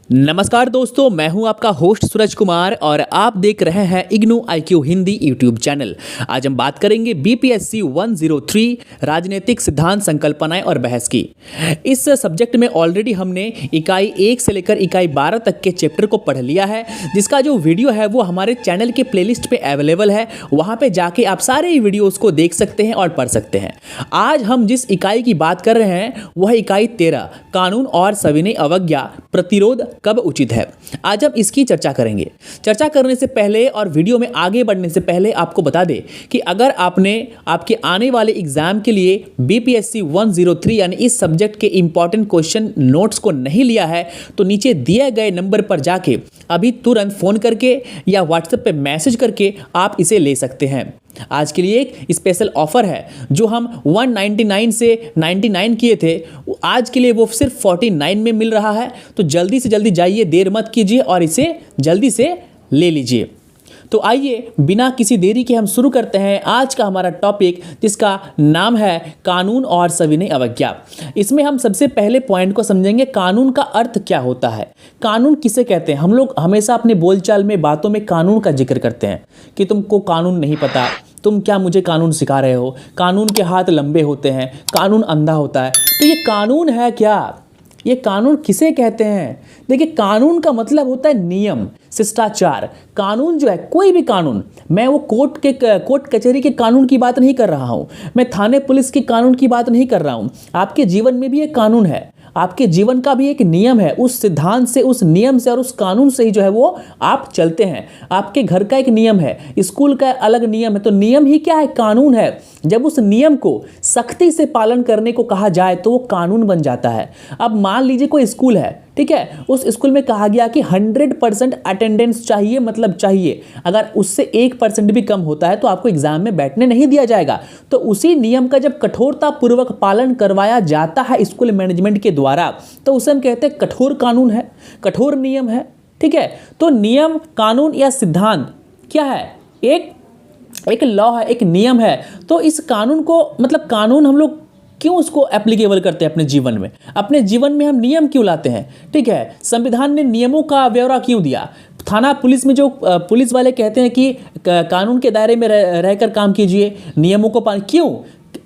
नमस्कार दोस्तों, मैं हूं आपका होस्ट सूरज कुमार और आप देख रहे हैं IGNOU IQ Hindi YouTube channel. आज हम बात करेंगे BPSC 103 राजनीतिक सिद्धांत, संकल्पनाएं और बहस की। इस सब्जेक्ट में ऑलरेडी हमने इकाई 1 से लेकर इकाई 12 तक के चैप्टर को पढ़ लिया है, जिसका जो वीडियो है वो हमारे चैनल के प्लेलिस्ट पे अवेलेबल है। वहाँ पे जाके आप सारे वीडियोज़ को देख सकते हैं और पढ़ सकते हैं। आज हम जिस इकाई की बात कर रहे हैं वह इकाई 13, कानून और सविनय अवज्ञा प्रतिरोध कब उचित है। आज हम इसकी चर्चा करेंगे। चर्चा करने से पहले और वीडियो में आगे बढ़ने से पहले आपको बता दें कि अगर आपने आपके आने वाले एग्जाम के लिए BPSC 103 यानी इस सब्जेक्ट के इंपॉर्टेंट क्वेश्चन नोट्स को नहीं लिया है तो नीचे दिए गए नंबर पर जाके अभी तुरंत फ़ोन करके या व्हाट्सएप पे मैसेज करके आप इसे ले सकते हैं। आज के लिए एक स्पेशल ऑफर है, जो हम 199 से 99 किए थे, आज के लिए वो सिर्फ 49 में मिल रहा है। तो जल्दी से जल्दी जाइए, देर मत कीजिए और इसे जल्दी से ले लीजिए। तो आइए बिना किसी देरी के हम शुरू करते हैं आज का हमारा टॉपिक, जिसका नाम है कानून और सविनय अवज्ञा। इसमें हम सबसे पहले पॉइंट को समझेंगे, कानून का अर्थ क्या होता है, कानून किसे कहते हैं। हम लोग हमेशा अपने बोलचाल में, बातों में कानून का जिक्र करते हैं कि तुमको कानून नहीं पता, तुम क्या मुझे कानून सिखा रहे हो, कानून के हाथ लंबे होते हैं, कानून अंधा होता है। तो ये कानून है क्या, ये कानून किसे कहते हैं। देखिए, कानून का मतलब होता है नियम, शिष्टाचार। कानून जो है, कोई भी कानून, मैं वो कोर्ट कचहरी के कानून की बात नहीं कर रहा हूँ, मैं थाने पुलिस के कानून की बात नहीं कर रहा हूँ। आपके जीवन में भी एक कानून है, आपके जीवन का भी एक नियम है। उस सिद्धांत से, उस नियम से और उस कानून से ही जो है वो आप चलते हैं। आपके घर का एक नियम है, स्कूल का अलग नियम है। तो नियम ही क्या है, कानून है। जब उस नियम को सख्ती से पालन करने को कहा जाए तो वो कानून बन जाता है। अब मान लीजिए कोई स्कूल है, ठीक है, उस स्कूल में कहा गया कि 100% अटेंडेंस चाहिए, मतलब चाहिए। अगर उससे 1% भी कम होता है तो आपको एग्जाम में बैठने नहीं दिया जाएगा। तो उसी नियम का जब कठोरता पूर्वक पालन करवाया जाता है स्कूल मैनेजमेंट के द्वारा, तो उसे हम कहते हैं कठोर कानून है, कठोर नियम है। ठीक है, तो नियम, कानून या सिद्धांत क्या है, एक लॉ है, एक नियम है। तो इस कानून को, मतलब कानून हम लोग क्यों उसको एप्लीकेबल करते हैं अपने जीवन में, अपने जीवन में हम नियम क्यों लाते हैं। ठीक है, संविधान ने नियमों का ब्यौरा क्यों दिया। थाना पुलिस में जो पुलिस वाले कहते हैं कि कानून के दायरे में रहकर काम कीजिए, नियमों को पालन, क्यों,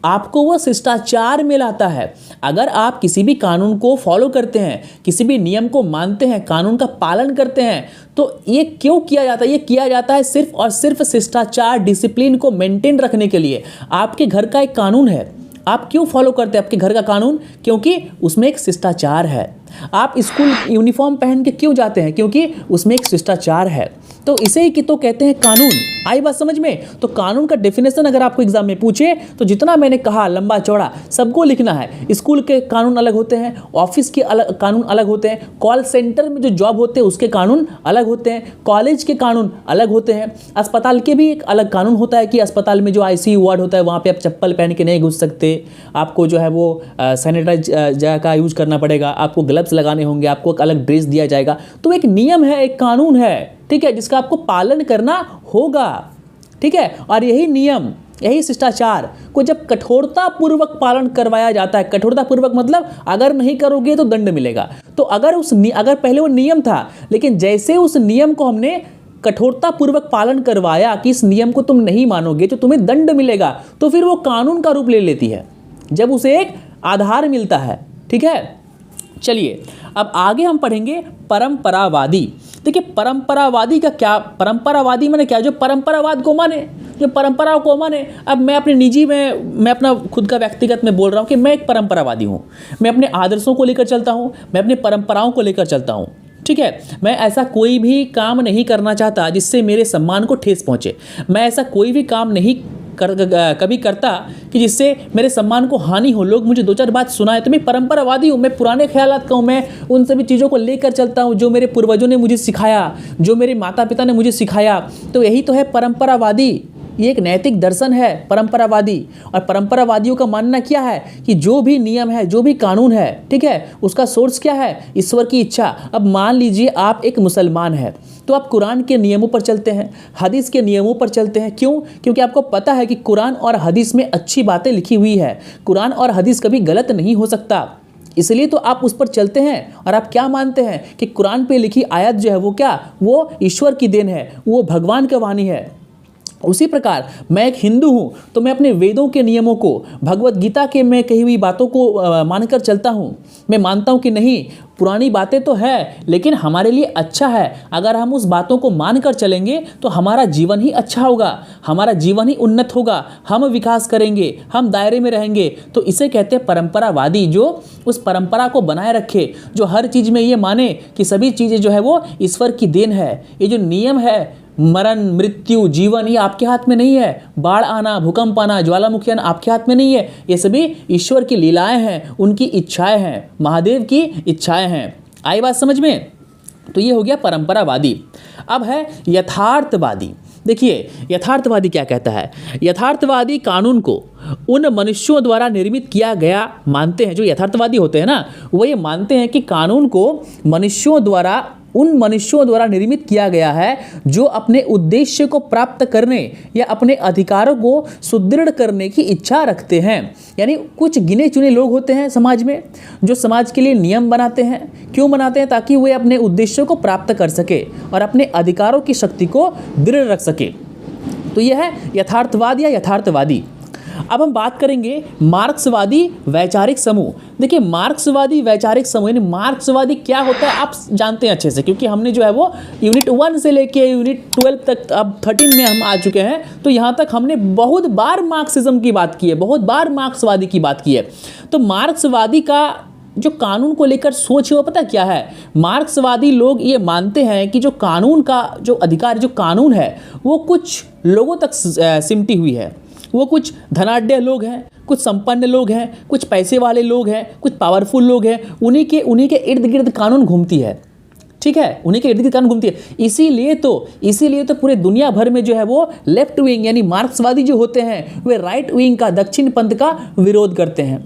आपको वो शिष्टाचार में लाता है। अगर आप किसी भी कानून को फॉलो करते हैं, किसी भी नियम को मानते हैं, कानून का पालन करते हैं, तो ये क्यों किया जाता है, ये किया जाता है सिर्फ और सिर्फ शिष्टाचार, डिसिप्लिन को मेंटेन रखने के लिए। आपके घर का एक कानून है, आप क्यों फॉलो करते हैं आपके घर का कानून, क्योंकि उसमें एक शिष्टाचार है। आप स्कूल यूनिफॉर्म पहन के क्यों जाते हैं, क्योंकि उसमें एक शिष्टाचार है। तो इसे ही तो कहते हैं कानून। आई बात समझ में। तो कानून का डेफिनेशन अगर आपको एग्जाम में पूछे तो जितना मैंने कहा लंबा चौड़ा सबको लिखना है। स्कूल के कानून अलग होते हैं, ऑफिस के अलग कानून अलग होते हैं, कॉल सेंटर में जो जॉब होते हैं उसके कानून अलग होते हैं, कॉलेज के कानून अलग होते हैं, अस्पताल के भी एक अलग कानून होता है कि अस्पताल में जो ICU वार्ड होता है वहाँ पे आप चप्पल पहन के नहीं घुस सकते, आपको जो है वो सैनिटाइजर का यूज करना पड़ेगा, आपको ग्लव्स लगाने होंगे, आपको एक अलग ड्रेस दिया जाएगा। तो एक नियम है, एक कानून है, ठीक है, जिसका आपको पालन करना होगा। ठीक है, और यही नियम, यही शिष्टाचार को जब कठोरता पूर्वक पालन करवाया जाता है, कठोरता पूर्वक मतलब अगर नहीं करोगे तो दंड मिलेगा। तो अगर पहले वो नियम था, लेकिन जैसे उस नियम को हमने कठोरता पूर्वक पालन करवाया कि इस नियम को तुम नहीं मानोगे तो तुम्हें दंड मिलेगा, तो फिर वो कानून का रूप ले लेती है, जब उसे एक आधार मिलता है। ठीक है, चलिए अब आगे हम पढ़ेंगे परंपरावादी। देखिए, परंपरावादी का क्या, परंपरावादी माने क्या, जो परंपरावाद को माने, जो परंपराओं को माने। अब मैं अपने निजी में, मैं अपना खुद का व्यक्तिगत में बोल रहा हूँ कि मैं एक परंपरावादी हूँ। मैं अपने आदर्शों को लेकर चलता हूँ, मैं अपनी परंपराओं को लेकर चलता हूँ। ठीक है, मैं ऐसा कोई भी काम नहीं करना चाहता जिससे मेरे सम्मान को ठेस पहुँचे। मैं ऐसा कोई भी काम नहीं कभी करता कि जिससे मेरे सम्मान को हानि हो। लोग मुझे 2-4 बात सुनाए तो मैं परंपरावादी हूँ, मैं पुराने ख्यालात का हूँ, मैं उन सभी चीज़ों को लेकर चलता हूँ जो मेरे पूर्वजों ने मुझे सिखाया, जो मेरे माता पिता ने मुझे सिखाया। तो यही तो है परंपरावादी, ये एक नैतिक दर्शन है परंपरावादी। और परंपरावादियों का मानना क्या है कि जो भी नियम है, जो भी कानून है, ठीक है, उसका सोर्स क्या है, ईश्वर की इच्छा। अब मान लीजिए आप एक मुसलमान हैं तो आप कुरान के नियमों पर चलते हैं, हदीस के नियमों पर चलते हैं। क्यों? क्योंकि आपको पता है कि कुरान और हदीस में अच्छी बातें लिखी हुई है, कुरान और हदीस कभी गलत नहीं हो सकता। इसलिए तो आप उस पर चलते हैं और आप क्या मानते हैं कि कुरान पे लिखी आयत जो है वो क्या, वो ईश्वर की देन है, वो भगवान का वाणी है। उसी प्रकार मैं एक हिंदू हूँ तो मैं अपने वेदों के नियमों को, भगवत गीता के में कही हुई बातों को मानकर चलता हूँ। मैं मानता हूँ कि नहीं, पुरानी बातें तो है लेकिन हमारे लिए अच्छा है। अगर हम उस बातों को मानकर चलेंगे तो हमारा जीवन ही अच्छा होगा, हमारा जीवन ही उन्नत होगा, हम विकास करेंगे, हम दायरे में रहेंगे। तो इसे कहते हैं परंपरावादी, जो उस परंपरा को बनाए रखे, जो हर चीज़ में ये माने कि सभी चीज़ें जो है वो ईश्वर की देन है। ये जो नियम है, मरण, मृत्यु, जीवन, ये आपके हाथ में नहीं है। बाढ़ आना, भूकंप आना, ज्वालामुखी आना आपके हाथ में नहीं है। ये सभी ईश्वर की लीलाएं हैं, उनकी इच्छाएं हैं, महादेव की इच्छाएं हैं। आई बात समझ में? तो ये हो गया परंपरावादी। अब है यथार्थवादी। देखिए यथार्थवादी क्या कहता है। यथार्थवादी कानून को उन मनुष्यों द्वारा निर्मित किया गया मानते हैं। जो यथार्थवादी होते हैं ना, वो ये मानते हैं कि कानून को उन मनुष्यों द्वारा निर्मित किया गया है जो अपने उद्देश्य को प्राप्त करने या अपने अधिकारों को सुदृढ़ करने की इच्छा रखते हैं। यानी कुछ गिने चुने लोग होते हैं समाज में जो समाज के लिए नियम बनाते हैं। क्यों बनाते हैं? ताकि वे अपने उद्देश्यों को प्राप्त कर सके और अपने अधिकारों की शक्ति को दृढ़ रख सके। तो यह है यथार्थवाद या यथार्थवादी। अब हम बात करेंगे मार्क्सवादी वैचारिक समूह। देखिए मार्क्सवादी वैचारिक समूह यानी मार्क्सवादी क्या होता है आप जानते हैं अच्छे से, क्योंकि हमने जो है वो यूनिट 1 से लेके यूनिट 12 तक, अब 13 में हम आ चुके हैं। तो यहाँ तक हमने बहुत बार मार्क्सिज्म की बात की है, बहुत बार मार्क्सवादी की बात की है। तो मार्क्सवादी का जो कानून को लेकर सोच है वो पता क्या है? मार्क्सवादी लोग ये मानते हैं कि जो कानून का जो अधिकार, जो कानून है वो कुछ लोगों तक सिमटी हुई है। वो कुछ धनाढ्य लोग हैं, कुछ संपन्न लोग हैं, कुछ पैसे वाले लोग हैं, कुछ पावरफुल लोग हैं, उन्हीं के इर्द गिर्द कानून घूमती है। ठीक है, उन्हीं के इर्द गिर्द कानून घूमती है। इसीलिए तो पूरे दुनिया भर में जो है वो लेफ्ट विंग यानी मार्क्सवादी जो होते हैं वे राइट विंग का, दक्षिण पंथ का विरोध करते हैं।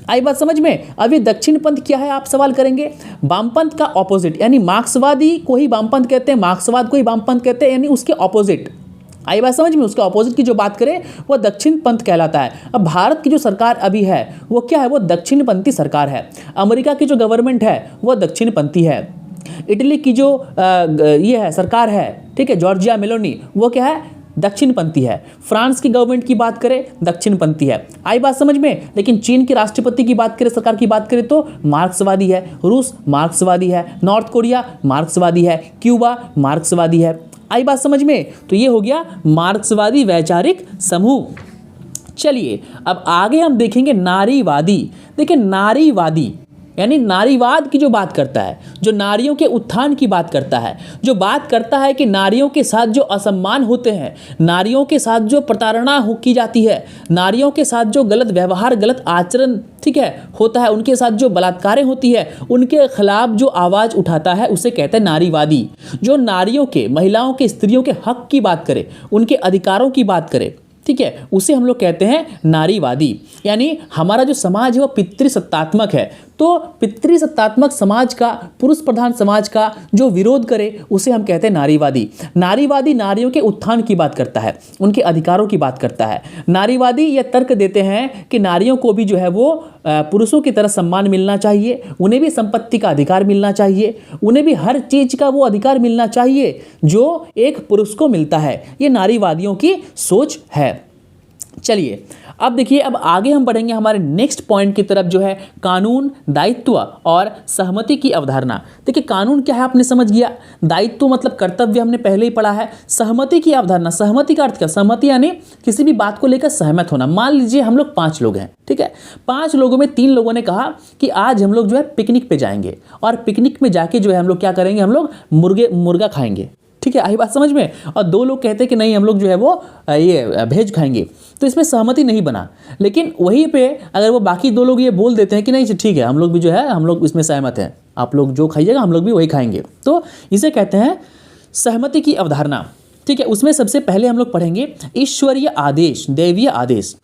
आई बात समझ में? अभी दक्षिण पंथ क्या है आप सवाल करेंगे। वामपंथ का ऑपोजिट, यानी मार्क्सवादी को ही वामपंथ कहते हैं, मार्क्सवाद को ही वामपंथ कहते हैं, यानी उसके ऑपोजिट। आई बात समझ में? उसके ऑपोजिट की जो बात करें वो दक्षिण पंथ कहलाता है। अब भारत की जो सरकार अभी है वो क्या है? वो दक्षिणपंथी सरकार है। अमेरिका की जो गवर्नमेंट है वो दक्षिणपंथी है। इटली की जो ये है सरकार है, ठीक है, जॉर्जिया मेलोनी, वो क्या है? दक्षिणपंथी है। फ्रांस की गवर्नमेंट की बात करें दक्षिणपंथी है। आई बात समझ में? लेकिन चीन के राष्ट्रपति की बात करें, सरकार की बात करें तो मार्क्सवादी है। रूस मार्क्सवादी है। नॉर्थ कोरिया मार्क्सवादी है। क्यूबा मार्क्सवादी है। आई बात समझ में? तो ये हो गया मार्क्सवादी वैचारिक समूह। चलिए अब आगे हम देखेंगे नारीवादी। देखिए नारीवादी यानी नारीवाद की जो बात करता है, जो नारियों के उत्थान की बात करता है, जो बात करता है कि नारियों के साथ जो असम्मान होते हैं, नारियों के साथ जो प्रताड़ना की जाती है, नारियों के साथ जो गलत व्यवहार, गलत आचरण, ठीक है, होता है, उनके साथ जो बलात्कारें होती है, उनके खिलाफ जो आवाज़ उठाता है उसे कहते हैं नारीवादी। जो नारियों के, महिलाओं के, स्त्रियों के हक की बात करे, उनके अधिकारों की बात करे, ठीक है, उसे हम लोग कहते हैं नारीवादी। यानी हमारा जो समाज है वो पितृसत्तात्मक है। तो पितृसत्तात्मक समाज का, पुरुष प्रधान समाज का जो विरोध करे उसे हम कहते हैं नारीवादी। नारीवादी नारियों के उत्थान की बात करता है, उनके अधिकारों की बात करता है। नारीवादी ये तर्क देते हैं कि नारियों को भी जो है वो पुरुषों की तरह सम्मान मिलना चाहिए, उन्हें भी संपत्ति का अधिकार मिलना चाहिए, उन्हें भी हर चीज़ का वो अधिकार मिलना चाहिए जो एक पुरुष को मिलता है। ये नारीवादियों की सोच है। चलिए अब देखिए, अब आगे हम बढ़ेंगे हमारे नेक्स्ट पॉइंट की तरफ, जो है कानून, दायित्व और सहमति की अवधारणा। देखिए कानून क्या है आपने समझ गया, दायित्व मतलब कर्तव्य हमने पहले ही पढ़ा है, सहमति की अवधारणा, सहमति का अर्थ क्या? सहमति यानी किसी भी बात को लेकर सहमत होना। मान लीजिए हम लोग 5 लोग हैं, ठीक है, 5 लोगों में 3 लोगों ने कहा कि आज हम लोग जो है पिकनिक पे जाएंगे और पिकनिक में जाके जो है हम लोग क्या करेंगे, हम लोग मुर्गा खाएंगे, ठीक है, आई बात समझ में। और 2 लोग कहते हैं कि नहीं हम लोग जो है वो ये भेज खाएंगे, तो इसमें सहमति नहीं बना। लेकिन वहीं पे अगर वो बाकी 2 लोग ये बोल देते हैं कि नहीं ठीक है, हम लोग भी जो है हम लोग इसमें सहमत हैं, आप लोग जो खाइएगा हम लोग भी वही खाएंगे, तो इसे कहते हैं सहमति की अवधारणा। ठीक है, उसमें सबसे पहले हम लोग पढ़ेंगे ईश्वरीय आदेश, दैवीय आदेश।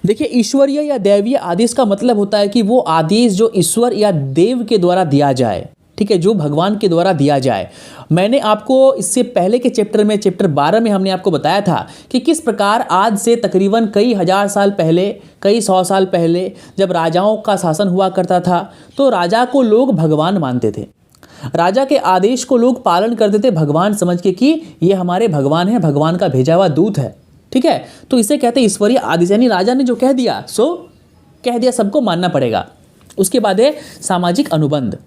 देखिए ईश्वरीय या दैवीय आदेश का मतलब होता है कि वो आदेश जो ईश्वर या देव के द्वारा दिया जाए, ठीक है, जो भगवान के द्वारा दिया जाए। मैंने आपको इससे पहले के चैप्टर में, चैप्टर 12 में हमने आपको बताया था कि किस प्रकार आज से तकरीबन कई हजार साल पहले, कई सौ साल पहले जब राजाओं का शासन हुआ करता था तो राजा को लोग भगवान मानते थे। राजा के आदेश को लोग पालन करते थे भगवान समझ के कि ये हमारे भगवान है, भगवान का भेजा हुआ दूत है। ठीक है, तो इसे कहते हैं ईश्वरीय आदेश, यानी राजा ने जो कह दिया सो कह दिया, सबको मानना पड़ेगा। उसके बाद है सामाजिक अनुबंध।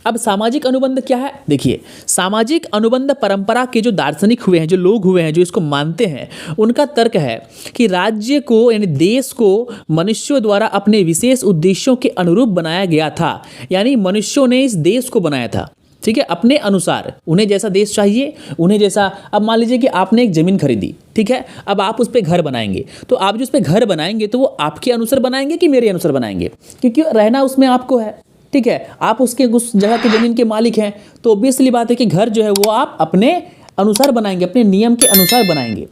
अब सामाजिक अनुबंध क्या है? देखिए, सामाजिक अनुबंध परंपरा के जो दार्शनिक हुए हैं, जो लोग हुए हैं, जो इसको मानते हैं, उनका तर्क है कि राज्य को यानी देश को मनुष्यों द्वारा अपने विशेष उद्देश्यों के अनुरूप बनाया गया था। यानी मनुष्यों ने इस देश को बनाया था, ठीक है, अपने अनुसार। उन्हें जैसा देश चाहिए, उन्हें जैसा, अब मान लीजिए कि आपने एक ज़मीन खरीदी, ठीक है, अब आप उस पर घर बनाएंगे, तो आप जो उस पर घर बनाएंगे तो वो आपके अनुसार बनाएंगे कि मेरे अनुसार बनाएंगे? क्योंकि रहना उसमें आपको है, ठीक है, आप उसके उस जगह की ज़मीन के मालिक हैं, तो ऑब्वियसली बात है कि घर जो है वो आप अपने अनुसार बनाएंगे, अपने नियम के अनुसार बनाएंगे।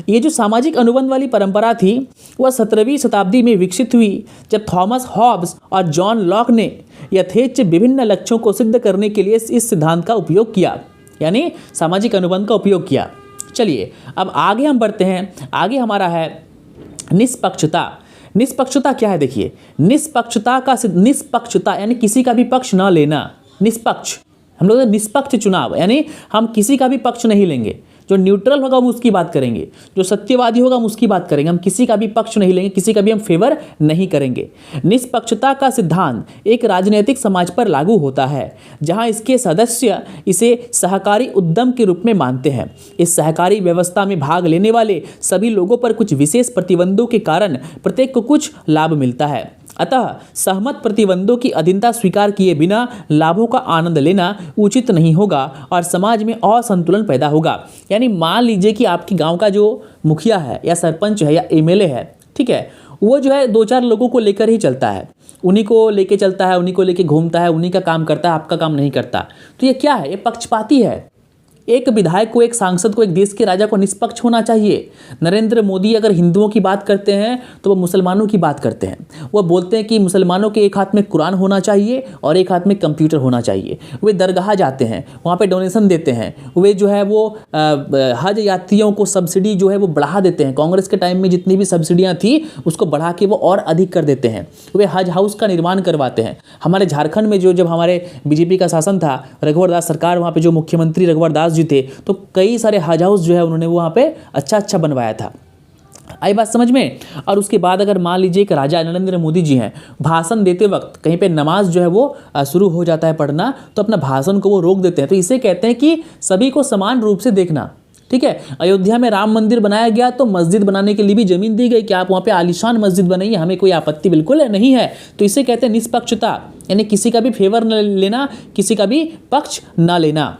ये जो सामाजिक अनुबंध वाली परंपरा थी वह 17वीं शताब्दी में विकसित हुई, जब थॉमस हॉब्स और जॉन लॉक ने यथेच्छ विभिन्न लक्ष्यों को सिद्ध करने के लिए इस सिद्धांत का उपयोग किया, यानी सामाजिक अनुबंध का उपयोग किया। चलिए अब आगे हम बढ़ते हैं। आगे हमारा है निष्पक्षता। निष्पक्षता क्या है? देखिए, निष्पक्षता यानी किसी का भी पक्ष ना लेना। निष्पक्ष, हम लोग निष्पक्ष चुनाव, यानी हम किसी का भी पक्ष नहीं लेंगे। जो न्यूट्रल होगा हम उसकी बात करेंगे, जो सत्यवादी होगा हम उसकी बात करेंगे। हम किसी का भी पक्ष नहीं लेंगे, किसी का भी हम फेवर नहीं करेंगे। निष्पक्षता का सिद्धांत एक राजनीतिक समाज पर लागू होता है जहां इसके सदस्य इसे सहकारी उद्यम के रूप में मानते हैं। इस सहकारी व्यवस्था में भाग लेने वाले सभी लोगों पर कुछ विशेष प्रतिबंधों के कारण प्रत्येक को कुछ लाभ मिलता है। अतः सहमत प्रतिबंधों की अधीनता स्वीकार किए बिना लाभों का आनंद लेना उचित नहीं होगा और समाज में असंतुलन पैदा होगा। यानी मान लीजिए कि आपके गांव का जो मुखिया है या सरपंच है या एमएलए है, ठीक है, वो जो है 2-4 लोगों को लेकर ही चलता है, उन्हीं को लेके चलता है, उन्हीं को लेके घूमता है, उन्हीं का काम करता है, आपका काम नहीं करता। तो ये क्या है? ये पक्षपाती है। एक विधायक को, एक सांसद को, एक देश के राजा को निष्पक्ष होना चाहिए। नरेंद्र मोदी अगर हिंदुओं की बात करते हैं तो वो मुसलमानों की बात करते हैं। वो बोलते हैं कि मुसलमानों के एक हाथ में कुरान होना चाहिए और एक हाथ में कंप्यूटर होना चाहिए। वे दरगाह जाते हैं, वहाँ पे डोनेशन देते हैं। वे जो है वो हज यात्रियों को सब्सिडी जो है वो बढ़ा देते हैं। कांग्रेस के टाइम में जितनी भी सब्सिडियाँ थी उसको बढ़ा के वो और अधिक कर देते हैं। वे हज हाउस का निर्माण करवाते हैं। हमारे झारखंड में जब हमारे बीजेपी का शासन था, रघुवर दास सरकार, वहाँ पर जो मुख्यमंत्री रघुवर दास जी थे, तो कई सारे हज हाउस जो है उन्होंने वहाँ पे अच्छा बनवाया था। आई बात समझ में? और उसके बाद अगर मान लीजिए कि राजा नरेंद्र मोदी जी हैं, भाषण देते वक्त कहीं पे नमाज जो है वो शुरू हो जाता है पढ़ना, तो अपना भाषण को वो रोक देते हैं। तो इसे कहते हैं कि सभी को समान रूप से देखना। ठीक है, अयोध्या में राम मंदिर बनाया गया तो मस्जिद बनाने के लिए भी जमीन दी गई कि आप वहाँ पे आलीशान मस्जिद बनाइए, हमें कोई आपत्ति बिल्कुल नहीं है। तो इसे कहते हैं निष्पक्षता, यानी किसी का भी फेवर न लेना, किसी का भी पक्ष न लेना।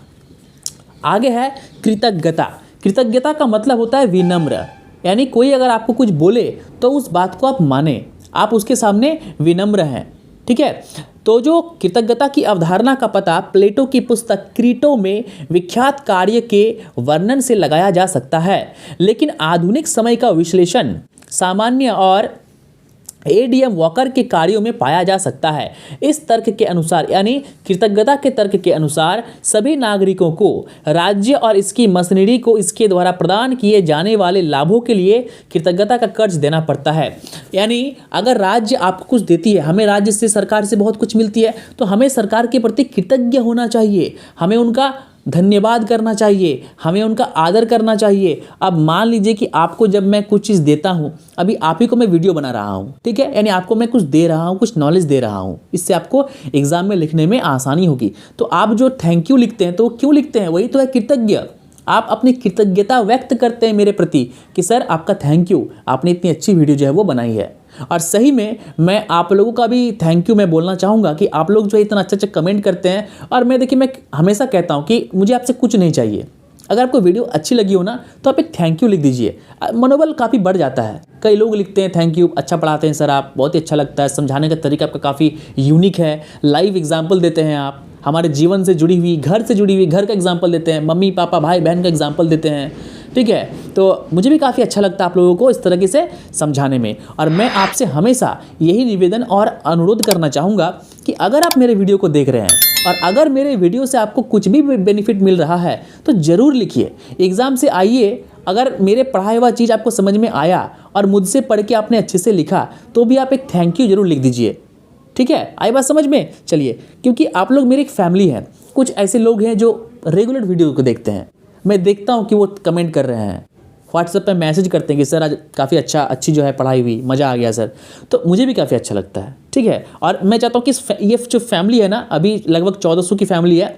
आगे है कृतज्ञता। कृतज्ञता का मतलब होता है विनम्र, यानी कोई अगर आपको कुछ बोले तो उस बात को आप माने, आप उसके सामने विनम्र हैं। ठीक है, तो जो कृतज्ञता की अवधारणा का पता प्लेटो की पुस्तक क्रीटो में विख्यात कार्य के वर्णन से लगाया जा सकता है, लेकिन आधुनिक समय का विश्लेषण सामान्य और एडीएम वॉकर के कार्यों में पाया जा सकता है। इस तर्क के अनुसार, यानी कृतज्ञता के तर्क के अनुसार, सभी नागरिकों को राज्य और इसकी मशीनरी को इसके द्वारा प्रदान किए जाने वाले लाभों के लिए कृतज्ञता का कर्ज देना पड़ता है। यानी अगर राज्य आपको कुछ देती है, हमें राज्य से, सरकार से बहुत कुछ मिलती है, तो हमें सरकार के प्रति कृतज्ञ होना चाहिए, हमें उनका धन्यवाद करना चाहिए, हमें उनका आदर करना चाहिए। अब मान लीजिए कि आपको जब मैं कुछ चीज़ देता हूँ, अभी आप ही को मैं वीडियो बना रहा हूँ, ठीक है, यानी आपको मैं कुछ दे रहा हूँ, कुछ नॉलेज दे रहा हूँ, इससे आपको एग्जाम में लिखने में आसानी होगी। तो आप जो थैंक यू लिखते हैं तो क्यों लिखते हैं? वही तो है कृतज्ञ। आप अपनी कृतज्ञता व्यक्त करते हैं मेरे प्रति कि सर आपका थैंक यू, आपने इतनी अच्छी वीडियो जो है वो बनाई है। और सही में मैं आप लोगों का भी थैंक यू मैं बोलना चाहूँगा कि आप लोग जो इतना अच्छा कमेंट करते हैं। और मैं देखिए, मैं हमेशा कहता हूँ कि मुझे आपसे कुछ नहीं चाहिए, अगर आपको वीडियो अच्छी लगी हो ना तो आप एक थैंक यू लिख दीजिए, मनोबल काफ़ी बढ़ जाता है। कई लोग लिखते हैं थैंक यू, अच्छा पढ़ाते हैं सर आप, बहुत ही अच्छा लगता है, समझाने का तरीका आपका काफ़ी यूनिक है, लाइव एग्जाम्पल देते हैं आप, हमारे जीवन से जुड़ी हुई, घर से जुड़ी हुई, घर का एग्जाम्पल देते हैं, मम्मी पापा भाई बहन का एग्जाम्पल देते हैं। ठीक है। तो मुझे भी काफ़ी अच्छा लगता है आप लोगों को इस तरीके से समझाने में, और मैं आपसे हमेशा यही निवेदन और अनुरोध करना चाहूँगा कि अगर आप मेरे वीडियो को देख रहे हैं और अगर मेरे वीडियो से आपको कुछ भी बेनिफिट मिल रहा है तो ज़रूर लिखिए। एग्ज़ाम से आइए, अगर मेरे पढ़ाया हुआ चीज़ आपको समझ में आया और मुझसे पढ़ के आपने अच्छे से लिखा तो भी आप एक थैंक यू जरूर लिख दीजिए। ठीक है, आई बात समझ में? चलिए, क्योंकि आप लोग मेरी एक फैमिली है। कुछ ऐसे लोग हैं जो रेगुलर वीडियो को देखते हैं, मैं देखता हूँ कि वो कमेंट कर रहे हैं, व्हाट्सएप पे मैसेज करते हैं कि सर आज काफ़ी अच्छी जो है पढ़ाई हुई, मज़ा आ गया सर। तो मुझे भी काफ़ी अच्छा लगता है। ठीक है, और मैं चाहता हूँ कि ये जो फैमिली है ना, अभी लगभग 1400 की फैमिली है,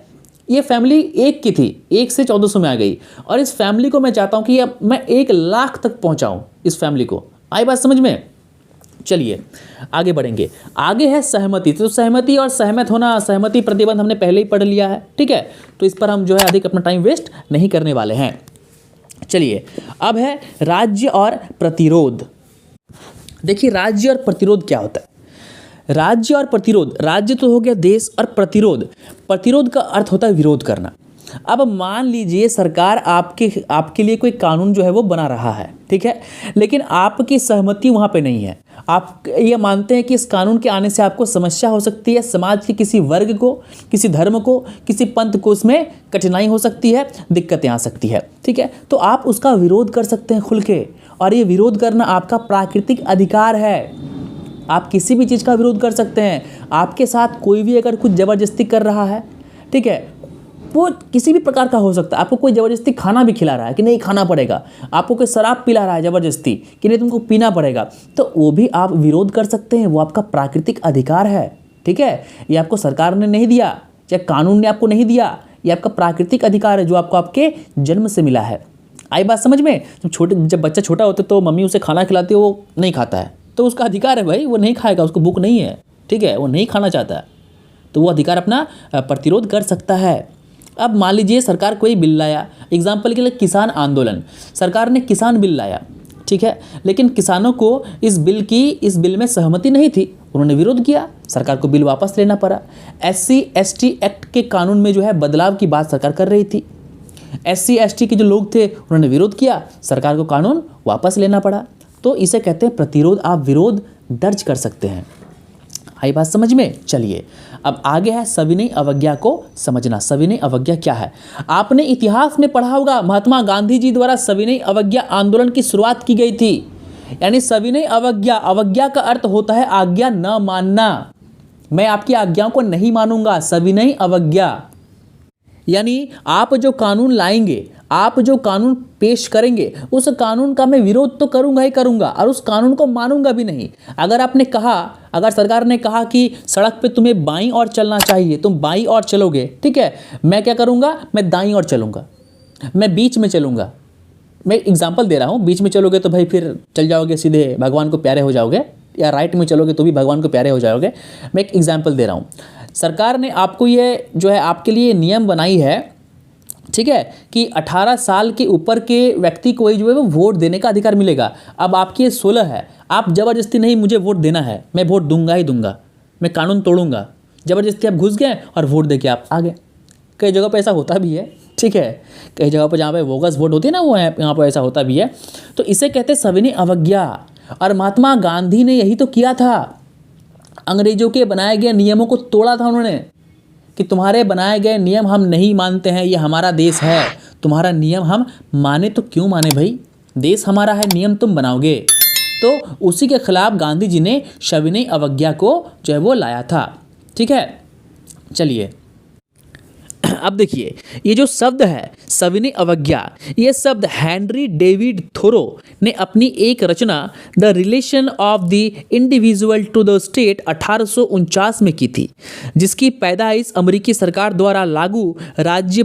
ये फैमिली एक की थी, 1 से 1400 में आ गई, और इस फैमिली को मैं चाहता हूँ कि अब मैं 1 लाख तक पहुँचाऊँ इस फैमिली को। आई बात समझ में? चलिए आगे बढ़ेंगे। आगे है सहमति। तो सहमति और सहमत होना, सहमति प्रतिबंध हमने पहले ही पढ़ लिया है। ठीक है, तो इस पर हम जो है अधिक अपना टाइम वेस्ट नहीं करने वाले हैं। चलिए, अब है राज्य और प्रतिरोध। देखिए, राज्य और प्रतिरोध क्या होता है? राज्य और प्रतिरोध, राज्य तो हो गया देश, और प्रतिरोध का अर्थ होता है विरोध करना। अब मान लीजिए सरकार आपके लिए कोई कानून जो है वो बना रहा है, ठीक है, लेकिन आपकी सहमति वहाँ पे नहीं है। आप ये मानते हैं कि इस कानून के आने से आपको समस्या हो सकती है, समाज के किसी वर्ग को, किसी धर्म को, किसी पंथ को उसमें कठिनाई हो सकती है, दिक्कतें आ सकती है। ठीक है, तो आप उसका विरोध कर सकते हैं खुल के, और ये विरोध करना आपका प्राकृतिक अधिकार है। आप किसी भी चीज़ का विरोध कर सकते हैं। आपके साथ कोई भी अगर कुछ ज़बरदस्ती कर रहा है, ठीक है, वो किसी भी प्रकार का हो सकता है। आपको कोई ज़बरदस्ती खाना भी खिला रहा है कि नहीं खाना पड़ेगा, आपको कोई शराब पिला रहा है ज़बरदस्ती कि नहीं तुमको पीना पड़ेगा, तो वो भी आप विरोध कर सकते हैं। वो आपका प्राकृतिक अधिकार है। ठीक है, ये आपको सरकार ने नहीं दिया, चाहे कानून ने आपको नहीं दिया, ये आपका प्राकृतिक अधिकार है जो आपको आपके जन्म से मिला है। आई बात समझ में? जब बच्चा छोटा होता है तो मम्मी उसे खाना खिलाती है, वो नहीं खाता है, तो उसका अधिकार है भाई, वो नहीं खाएगा, उसको भूख नहीं है। ठीक है, वो नहीं खाना चाहता है, तो वो अधिकार अपना प्रतिरोध कर सकता है। अब मान लीजिए सरकार कोई बिल लाया, एग्जाम्पल के लिए किसान आंदोलन, सरकार ने किसान बिल लाया, ठीक है, लेकिन किसानों को इस बिल में सहमति नहीं थी, उन्होंने विरोध किया, सरकार को बिल वापस लेना पड़ा। SC/ST एक्ट के कानून में जो है बदलाव की बात सरकार कर रही थी। SC/ST के जो लोग थे उन्होंने विरोध किया, सरकार को कानून वापस लेना पड़ा। तो इसे कहते हैं प्रतिरोध। आप विरोध दर्ज कर सकते हैं। आई बात समझ में? चलिए, अब आगे है सविनय अवज्ञा को समझना। सविनय अवज्ञा क्या है? आपने इतिहास में पढ़ा होगा, महात्मा गांधी जी द्वारा सविनय अवज्ञा आंदोलन की शुरुआत की गई थी। यानी सविनय अवज्ञा, अवज्ञा का अर्थ होता है आज्ञा न मानना। मैं आपकी आज्ञाओं को नहीं मानूंगा, सविनय अवज्ञा। यानी आप जो कानून लाएंगे, आप जो कानून पेश करेंगे, उस कानून का मैं विरोध तो करूंगा ही करूंगा, और उस कानून को मानूंगा भी नहीं। अगर सरकार ने कहा कि सड़क पे तुम्हें बाईं ओर चलना चाहिए, तुम बाईं ओर चलोगे, ठीक है, मैं क्या करूंगा? मैं दाईं ओर चलूंगा, मैं बीच में चलूंगा। मैं एग्जाम्पल दे रहा हूँ, बीच में चलोगे तो भाई फिर चल जाओगे सीधे भगवान को प्यारे हो जाओगे, या राइट में चलोगे तो भी भगवान को प्यारे हो जाओगे। मैं एक एग्जाम्पल दे रहा हूँ। सरकार ने आपको ये जो है आपके लिए नियम बनाई है, ठीक है, कि 18 साल के ऊपर के व्यक्ति को ही जो है वो वोट देने का अधिकार मिलेगा। अब आपकी ये 16 है, आप ज़बरदस्ती नहीं मुझे वोट देना है, मैं वोट दूंगा ही दूंगा, मैं कानून तोड़ूंगा, ज़बरदस्ती आप घुस गए और वोट दे के आप आ गए। कई जगह पर ऐसा होता भी है, ठीक है, कई जगह पर जहाँ पे बोगस वोट होती है ना, वो यहाँ पर ऐसा होता भी है। तो इसे कहते हैं सविनय अवज्ञा, और महात्मा गांधी ने यही तो किया था। अंग्रेजों के बनाए गए नियमों को तोड़ा था उन्होंने, कि तुम्हारे बनाए गए नियम हम नहीं मानते हैं, ये हमारा देश है, तुम्हारा नियम हम माने तो क्यों माने भाई, देश हमारा है, नियम तुम बनाओगे। तो उसी के खिलाफ गांधी जी ने सविनय अवज्ञा को जो है वो लाया था। ठीक है, चलिए अब देखिए, ये जो शब्द है सविनय अवज्ञा, ये शब्द हेनरी डेविड थोरो ने अपनी एक रचना the relation of the individual to the state 1849 में की थी, जिसकी पैदाइश अमेरिकी सरकार द्वारा लागू राज्य,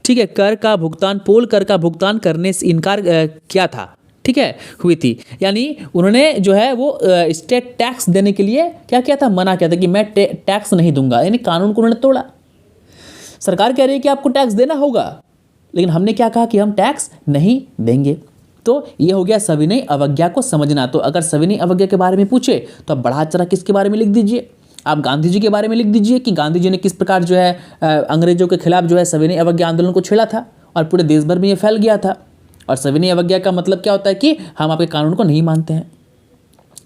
ठीक है, पोल कर का भुगतान करने से इनकार किया था, ठीक है, हुई थी। यानी उन्होंने जो है वो स्टेट टैक्स देने के लिए क्या किया था? मना किया था कि मैं टैक्स नहीं दूंगा, यानी कानून को उन्होंने तोड़ा। सरकार कह रही है कि आपको टैक्स देना होगा, लेकिन हमने क्या कहा कि हम टैक्स नहीं देंगे। तो ये हो गया सविनय अवज्ञा को समझना। तो अगर सविनय अवज्ञा के बारे में पूछे तो आप बढ़ा चढ़ा किसके बारे में लिख दीजिए, आप गांधी जी के बारे में लिख दीजिए कि गांधी जी ने किस प्रकार जो है अंग्रेजों के खिलाफ जो है सविनय अवज्ञा आंदोलन को छेड़ा था और पूरे देश भर में ये फैल गया था। और सविनय अवज्ञा का मतलब क्या होता है कि हम आपके कानून को नहीं मानते हैं।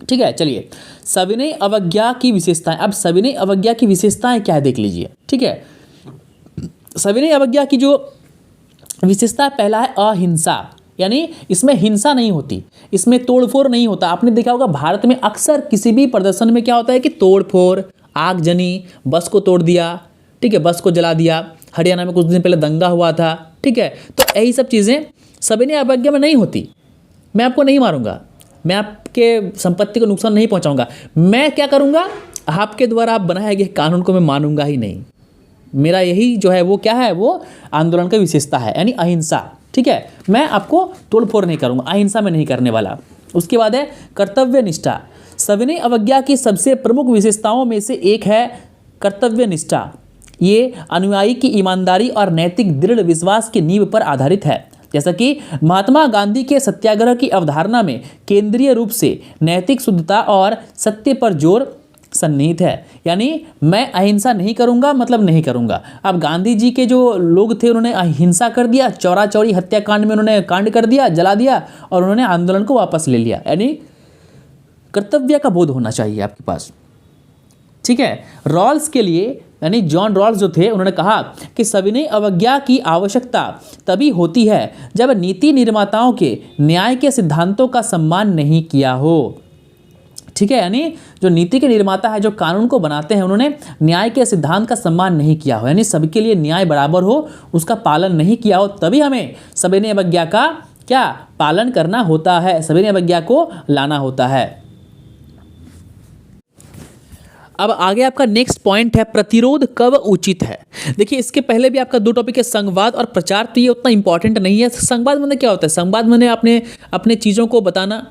ठीक है, चलिए सविनय अवज्ञा की विशेषताएं। अब सविनय अवज्ञा की विशेषताएं क्या है देख लीजिए। ठीक है, सविनय अवज्ञा की जो विशेषता पहला है अहिंसा, यानी इसमें हिंसा नहीं होती, इसमें तोड़फोड़ नहीं होता। आपने देखा होगा भारत में अक्सर किसी भी प्रदर्शन में क्या होता है कि तोड़फोड़, आगजनी, बस को तोड़ दिया, ठीक है, बस को जला दिया। हरियाणा में कुछ दिन पहले दंगा हुआ था। ठीक है, तो यही सब चीज़ें सविनय अवज्ञा में नहीं होती। मैं आपको नहीं मारूंगा, मैं आपके संपत्ति को नुकसान नहीं पहुंचाऊंगा। मैं क्या करूंगा, आपके द्वारा आप बनाए गए कानून को मैं मानूंगा ही नहीं। मेरा यही जो है वो क्या है, वो आंदोलन का विशेषता है, यानी अहिंसा। ठीक है, मैं आपको तोड़फोड़ नहीं करूंगा, अहिंसा में नहीं करने वाला। उसके बाद है कर्तव्य निष्ठा। सविनय अवज्ञा की सबसे प्रमुख विशेषताओं में से एक है कर्तव्य निष्ठा। ये अनुयायी की ईमानदारी और नैतिक दृढ़ विश्वास की नींव पर आधारित है। जैसा कि महात्मा गांधी के सत्याग्रह की अवधारणा में केंद्रीय रूप से नैतिक शुद्धता और सत्य पर जोर सन्निहित है। यानी मैं अहिंसा नहीं करूंगा मतलब नहीं करूंगा। अब गांधी जी के जो लोग थे उन्होंने अहिंसा कर दिया, चौरा चौरी हत्याकांड में उन्होंने कांड कर दिया, जला दिया और उन्होंने आंदोलन को वापस ले लिया। यानी कर्तव्य का बोध होना चाहिए आपके पास। ठीक है, रॉल्स के लिए यानी जॉन रॉल्स जो थे उन्होंने कहा कि सविनय अवज्ञा की आवश्यकता तभी होती है जब नीति निर्माताओं के न्याय के सिद्धांतों का सम्मान नहीं किया हो। ठीक है, यानी जो नीति के निर्माता है, जो कानून को बनाते हैं, उन्होंने न्याय के सिद्धांत का सम्मान नहीं किया हो, यानी सबके लिए न्याय बराबर हो, उसका पालन नहीं किया हो, तभी हमें सविनय अवज्ञा का क्या पालन करना होता है, सविनय अवज्ञा को लाना होता है। अब आगे आपका नेक्स्ट पॉइंट है प्रतिरोध कब उचित है। देखिए इसके पहले भी आपका दो टॉपिक है संवाद और प्रचार, तो ये उतना इंपॉर्टेंट नहीं है। संवाद मैंने क्या होता है, संवाद मैंने अपने चीज़ों को बताना,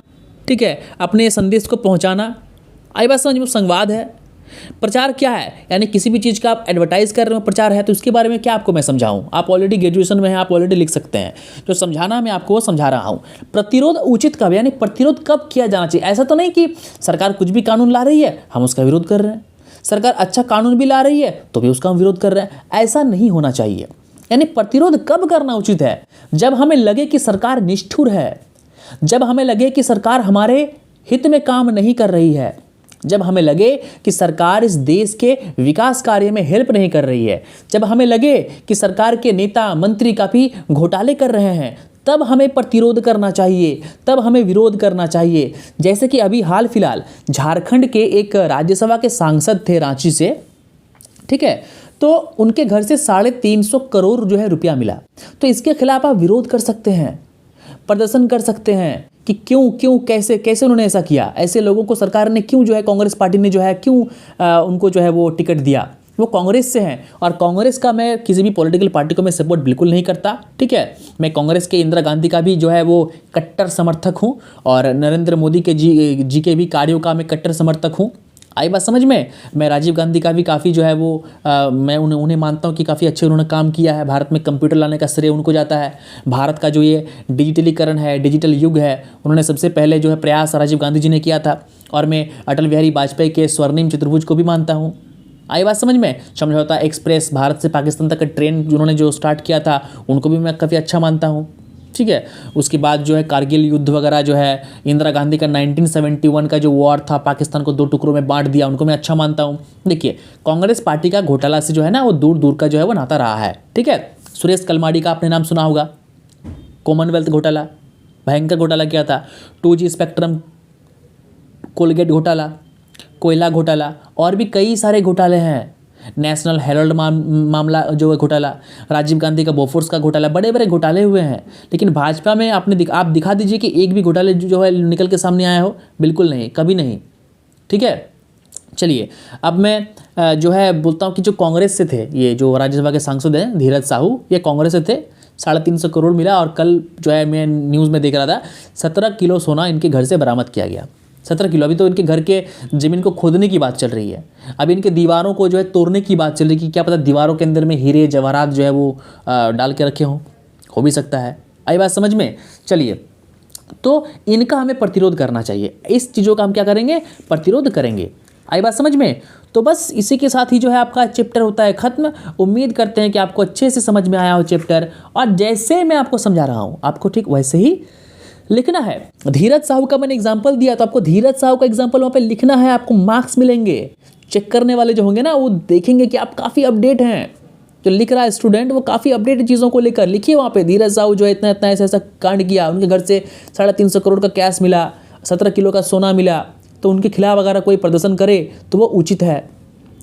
ठीक है, अपने संदेश को पहुंचाना, आई बात समझ में, संवाद है। प्रचार क्या है, यानी किसी भी चीज़ का आप एडवर्टाइज कर रहे हो, प्रचार है, तो उसके बारे में क्या आपको मैं समझाऊं। आप ऑलरेडी ग्रेजुएशन में हैं, आप ऑलरेडी लिख सकते हैं, जो समझाना मैं आपको वो समझा रहा हूं। प्रतिरोध उचित कब, यानी प्रतिरोध कब किया जाना चाहिए। ऐसा तो नहीं कि सरकार कुछ भी कानून ला रही है हम उसका विरोध कर रहे हैं, सरकार अच्छा कानून भी ला रही है तो भी उसका हम विरोध कर रहे हैं, ऐसा नहीं होना चाहिए। यानी प्रतिरोध कब करना उचित है, जब हमें लगे कि सरकार निष्ठुर है, जब हमें लगे कि सरकार हमारे हित में काम नहीं कर रही है, जब हमें लगे कि सरकार इस देश के विकास कार्य में हेल्प नहीं कर रही है, जब हमें लगे कि सरकार के नेता मंत्री काफ़ी घोटाले कर रहे हैं, तब हमें प्रतिरोध करना चाहिए, तब हमें विरोध करना चाहिए। जैसे कि अभी हाल फिलहाल झारखंड के एक राज्यसभा के सांसद थे रांची से, ठीक है, तो उनके घर से 350 करोड़ जो है रुपया मिला। तो इसके खिलाफ आप विरोध कर सकते हैं, प्रदर्शन कर सकते हैं कि क्यों कैसे उन्होंने ऐसा किया, ऐसे लोगों को सरकार ने क्यों जो है, कांग्रेस पार्टी ने जो है क्यों उनको जो है वो टिकट दिया। वो कांग्रेस से हैं और कांग्रेस का मैं किसी भी पॉलिटिकल पार्टी को मैं सपोर्ट बिल्कुल नहीं करता। ठीक है, मैं कांग्रेस के इंदिरा गांधी का भी जो है वो कट्टर समर्थक हूँ और नरेंद्र मोदी के जी के भी कार्यों का मैं कट्टर समर्थक हूँ। आई बात समझ में। मैं राजीव गांधी का भी काफ़ी जो है वो मैं उन्हें मानता हूँ कि काफ़ी अच्छे उन्होंने काम किया है। भारत में कंप्यूटर लाने का श्रेय उनको जाता है। भारत का जो ये डिजिटलीकरण है, डिजिटल युग है, उन्होंने सबसे पहले जो है प्रयास राजीव गांधी जी ने किया था। और मैं अटल बिहारी वाजपेयी के स्वर्णिम चतुर्भुज को भी मानता हूँ। आई बात समझ में। समझौता एक्सप्रेस, भारत से पाकिस्तान तक का ट्रेन उन्होंने जो स्टार्ट किया था, उनको भी मैं काफ़ी अच्छा मानता हूँ। ठीक है, उसके बाद जो है कारगिल युद्ध वगैरह जो है, इंदिरा गांधी का 1971 का जो वॉर था, पाकिस्तान को 2 टुकड़ों में बांट दिया, उनको मैं अच्छा मानता हूँ। देखिए कांग्रेस पार्टी का घोटाला से जो है ना वो दूर दूर का जो है वो नाता रहा है। ठीक है, सुरेश कलमाडी का आपने नाम सुना होगा, कॉमनवेल्थ घोटाला, भयंकर घोटाला किया था। 2G स्पेक्ट्रम, कोलगेट घोटाला, कोयला घोटाला और भी कई सारे घोटाले हैं। नेशनल हेराल्ड मामला जो है घोटाला, राजीव गांधी का बोफोर्स का घोटाला, बड़े बड़े घोटाले हुए हैं। लेकिन भाजपा में आप दिखा दीजिए कि एक भी घोटाले जो है निकल के सामने आया हो, बिल्कुल नहीं, कभी नहीं। ठीक है, चलिए अब मैं जो है बोलता हूँ कि जो कांग्रेस से थे, ये जो राज्यसभा के सांसद हैं धीरज साहू, ये कांग्रेस से थे। 350 करोड़ मिला और कल जो है मैं न्यूज़ में देख रहा था 17 किलो सोना इनके घर से बरामद किया गया। 17 किलो। अभी तो इनके घर के ज़मीन को खोदने की बात चल रही है, अभी इनके दीवारों को जो है तोड़ने की बात चल रही है कि क्या पता दीवारों के अंदर में हीरे जवाहरात जो है वो डाल के रखे हों, हो भी सकता है। आई बात समझ में। चलिए, तो इनका हमें प्रतिरोध करना चाहिए, इस चीज़ों का हम क्या करेंगे, प्रतिरोध करेंगे। आई बात समझ में। तो बस इसी के साथ ही जो है आपका चैप्टर होता है ख़त्म। उम्मीद करते हैं कि आपको अच्छे से समझ में आया हो चैप्टर, और जैसे मैं आपको समझा रहा हूँ आपको ठीक वैसे ही लिखना है। धीरज साहू का मैंने एग्जाम्पल दिया, तो आपको धीरज साहू का एग्जाम्पल वहाँ पे लिखना है, आपको मार्क्स मिलेंगे। चेक करने वाले जो होंगे ना वो देखेंगे कि आप काफ़ी अपडेट हैं। जो लिख रहा है स्टूडेंट वो काफ़ी अपडेटेड चीज़ों को लेकर लिखिए वहाँ पे। धीरज साहू जो इतना इतना ऐसा ऐसा कांड किया, उनके घर से 350 करोड़ का कैश मिला, 17 किलो का सोना मिला, तो उनके खिलाफ अगर कोई प्रदर्शन करे तो वो उचित है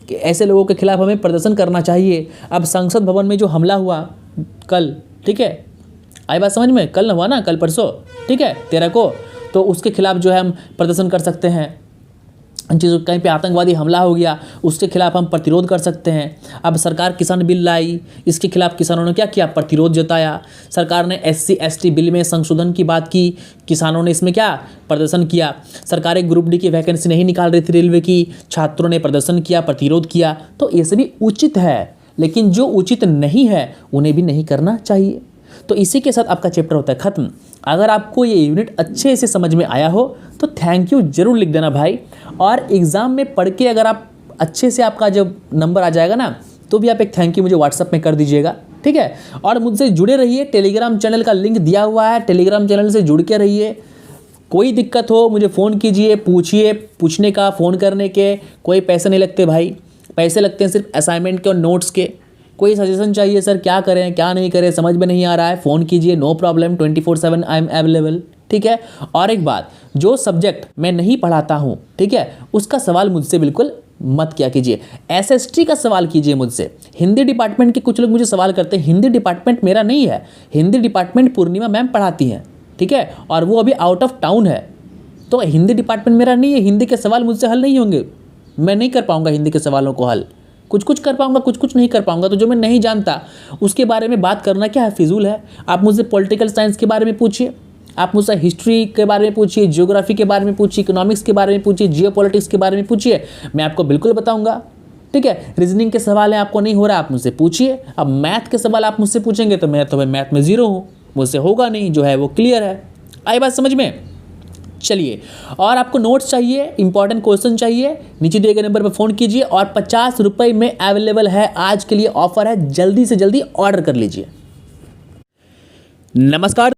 कि ऐसे लोगों के खिलाफ हमें प्रदर्शन करना चाहिए। अब संसद भवन में जो हमला हुआ कल, ठीक है, आई बात समझ में, कल हुआ ना, कल परसों, ठीक है, 13 को, तो उसके खिलाफ जो है हम प्रदर्शन कर सकते हैं। चीज़ों कहीं पे आतंकवादी हमला हो गया उसके खिलाफ हम प्रतिरोध कर सकते हैं। अब सरकार किसान बिल लाई, इसके खिलाफ किसानों ने क्या किया, प्रतिरोध जताया। सरकार ने SC ST बिल में संशोधन की बात की, किसानों ने इसमें क्या प्रदर्शन किया। सरकार एक ग्रुप डी की वैकेंसी नहीं निकाल रही थी रेलवे की, छात्रों ने प्रदर्शन किया, प्रतिरोध किया। तो ये सभी उचित है, लेकिन जो उचित नहीं है उन्हें भी नहीं करना चाहिए। तो इसी के साथ आपका चैप्टर होता है ख़त्म। अगर आपको ये यूनिट अच्छे से समझ में आया हो तो थैंक यू जरूर लिख देना भाई। और एग्ज़ाम में पढ़ के अगर आप अच्छे से आपका जब नंबर आ जाएगा ना तो भी आप एक थैंक यू मुझे व्हाट्सएप में कर दीजिएगा, ठीक है। और मुझसे जुड़े रहिए, टेलीग्राम चैनल का लिंक दिया हुआ है, टेलीग्राम चैनल से जुड़ के रहिए। कोई दिक्कत हो मुझे फ़ोन कीजिए, पूछिए, पूछने का फ़ोन करने के कोई पैसे नहीं लगते भाई, पैसे लगते हैं सिर्फ असाइनमेंट के और नोट्स के। कोई सजेशन चाहिए सर क्या करें क्या नहीं करें समझ में नहीं आ रहा है, फ़ोन कीजिए, no problem, 24/7 I am available, ठीक है। और एक बात, जो सब्जेक्ट मैं नहीं पढ़ाता हूँ, ठीक है, उसका सवाल मुझसे बिल्कुल मत किया कीजिए। SST का सवाल कीजिए मुझसे। हिंदी डिपार्टमेंट के कुछ लोग मुझे सवाल करते हैं, हिंदी डिपार्टमेंट मेरा नहीं है, हिंदी डिपार्टमेंट पूर्णिमा मैम पढ़ाती हैं, ठीक है, और वो अभी आउट ऑफ टाउन है, तो हिंदी डिपार्टमेंट मेरा नहीं है। हिंदी के सवाल मुझसे हल नहीं होंगे, मैं नहीं कर पाऊँगा हिंदी के सवालों को हल, कुछ कुछ कर पाऊंगा, कुछ कुछ नहीं कर पाऊंगा। तो जो मैं नहीं जानता उसके बारे में बात करना क्या है, फिजूल है। आप मुझसे पॉलिटिकल साइंस के बारे में पूछिए, आप मुझसे हिस्ट्री के बारे में पूछिए, ज्योग्राफी के बारे में पूछिए, इकोनॉमिक्स के बारे में पूछिए, जियोपॉलिटिक्स के बारे में पूछिए, मैं आपको बिल्कुल बताऊंगा, ठीक है। रीजनिंग के सवाल है आपको नहीं हो रहा, आप मुझसे पूछिए। अब मैथ के सवाल आप मुझसे पूछेंगे तो मैं तो भाई मैथ में 0 हूँ, मुझसे होगा नहीं, जो है वो क्लियर है। आई बात समझ में? चलिए, और आपको नोट्स चाहिए, इंपॉर्टेंट क्वेश्चन चाहिए, नीचे दिए गए नंबर पर फ़ोन कीजिए, और 50 रुपये में अवेलेबल है, आज के लिए ऑफर है, जल्दी से जल्दी ऑर्डर कर लीजिए। नमस्कार।